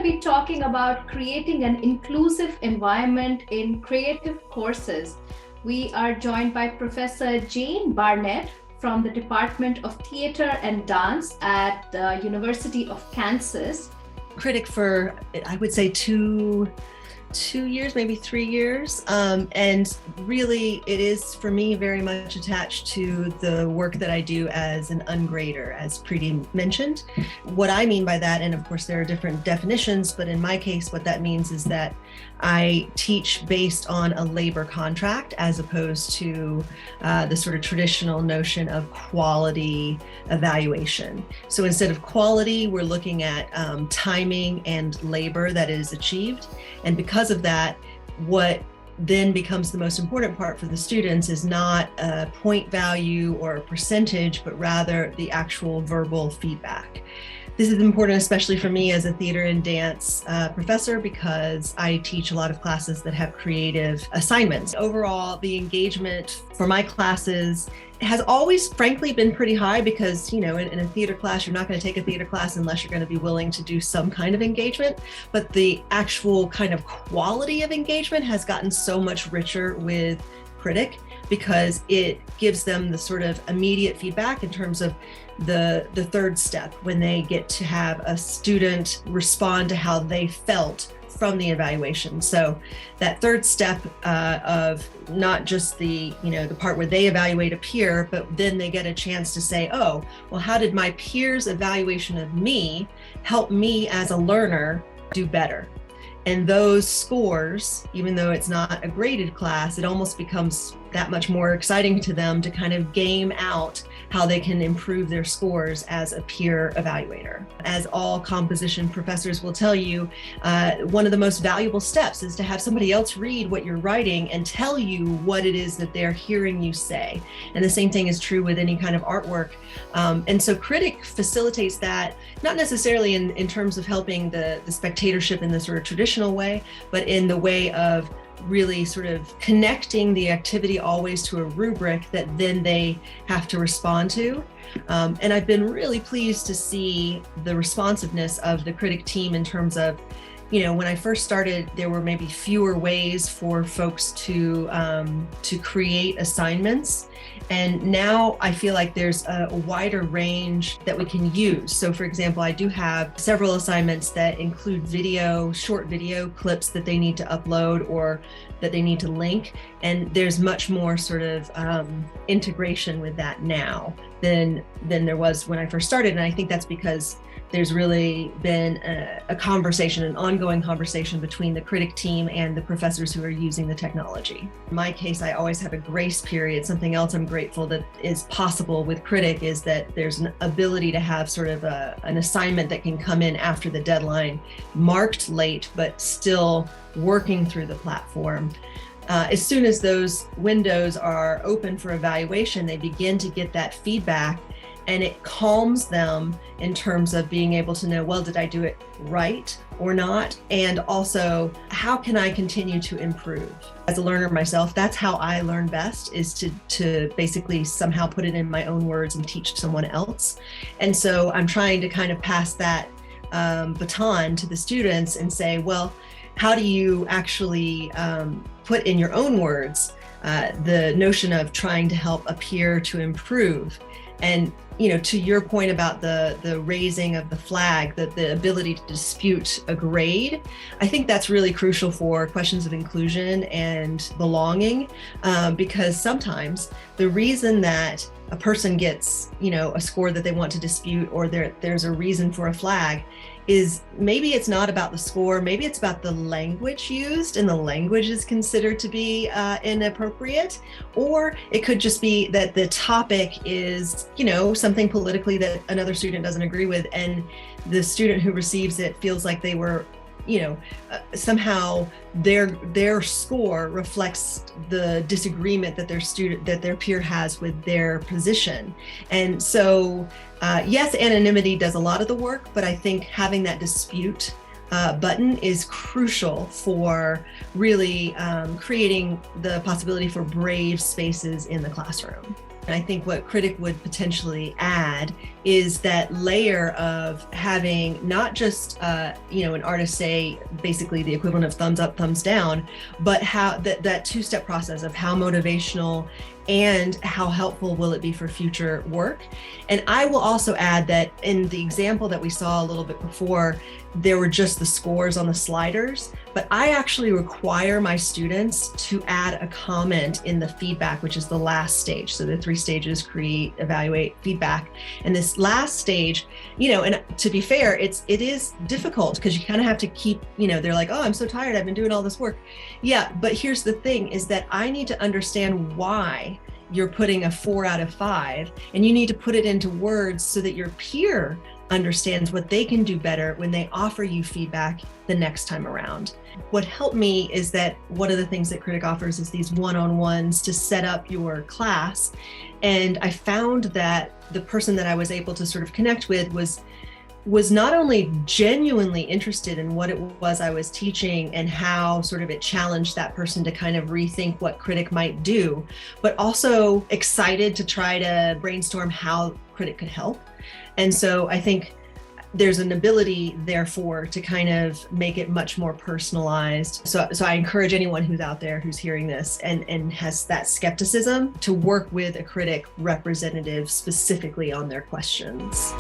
be talking about creating an inclusive environment in creative courses. We are joined by Professor Jane Barnette from the Department of Theater and Dance at the University of Kansas. Kritik for, I would say, two years, maybe 3 years. And really, it is for me very much attached to the work that I do as an ungrader, as Preeti mentioned. What I mean by that, and of course there are different definitions, but in my case, what that means is that I teach based on a labor contract as opposed to the sort of traditional notion of quality evaluation. So instead of quality, we're looking at timing and labor that is achieved. And because of that, what then becomes the most important part for the students is not a point value or a percentage, but rather the actual verbal feedback. This is important, especially for me as a theater and dance professor, because I teach a lot of classes that have creative assignments. Overall, the engagement for my classes has always, frankly, been pretty high because, you know, in a theater class, you're not going to take a theater class unless you're going to be willing to do some kind of engagement. But the actual kind of quality of engagement has gotten so much richer with Kritik because it gives them the sort of immediate feedback in terms of the third step when they get to have a student respond to how they felt from the evaluation. So that third step of not just the part where they evaluate a peer, but then they get a chance to say, oh, well, how did my peer's evaluation of me help me as a learner do better? And those scores, even though it's not a graded class, it almost becomes that much more exciting to them to kind of game out how they can improve their scores as a peer evaluator. As all composition professors will tell you, one of the most valuable steps is to have somebody else read what you're writing and tell you what it is that they're hearing you say. And the same thing is true with any kind of artwork. And so Kritik facilitates that, not necessarily in terms of helping the spectatorship in the sort of traditional way, but in the way of really sort of connecting the activity always to a rubric that then they have to respond to. And I've been really pleased to see the responsiveness of the Kritik team in terms of, you know, when I first started, there were maybe fewer ways for folks to create assignments. And now I feel like there's a wider range that we can use. So for example, I do have several assignments that include short video clips that they need to upload or that they need to link. And there's much more sort of integration with that now than there was when I first started. And I think that's because there's really been a conversation, an ongoing conversation between the Kritik team and the professors who are using the technology. In my case, I always have a grace period. Something else I'm grateful that is possible with Kritik is that there's an ability to have sort of an assignment that can come in after the deadline, marked late, but still working through the platform. As soon as those windows are open for evaluation, they begin to get that feedback. And it calms them in terms of being able to know, well, did I do it right or not? And also, how can I continue to improve? As a learner myself, that's how I learn best, is to basically somehow put it in my own words and teach someone else. And so I'm trying to kind of pass that baton to the students and say, well, how do you actually put in your own words the notion of trying to help a peer to improve? And, you know, to your point about the raising of the flag, the ability to dispute a grade, I think that's really crucial for questions of inclusion and belonging, because sometimes the reason that a person gets, you know, a score that they want to dispute, or there's a reason for a flag, is maybe it's not about the score, maybe it's about the language used and the language is considered to be inappropriate, or it could just be that the topic is, you know, something politically that another student doesn't agree with, and the student who receives it feels like they were, you know, somehow their score reflects the disagreement that their peer has with their position. And so yes, anonymity does a lot of the work, but I think having that dispute button is crucial for really creating the possibility for brave spaces in the classroom. I think what Kritik would potentially add is that layer of having not just, an artist say basically the equivalent of thumbs up, thumbs down, but how that two-step process of how motivational and how helpful will it be for future work. And I will also add that in the example that we saw a little bit before, there were just the scores on the sliders, but I actually require my students to add a comment in the feedback, which is the last stage. So the 3 stages: create, evaluate, feedback. And this last stage, and to be fair, it is difficult because you kind of have to keep, they're like, oh, I'm so tired, I've been doing all this work. Yeah, but here's the thing is that I need to understand why you're putting a 4 out of 5, and you need to put it into words so that your peer understands what they can do better when they offer you feedback the next time around. What helped me is that one of the things that Kritik offers is these one-on-ones to set up your class. And I found that the person that I was able to sort of connect with was not only genuinely interested in what it was I was teaching and how sort of it challenged that person to kind of rethink what Kritik might do, but also excited to try to brainstorm how Kritik could help. And so I think there's an ability, therefore, to kind of make it much more personalized. So I encourage anyone who's out there who's hearing this and has that skepticism to work with a Kritik representative specifically on their questions.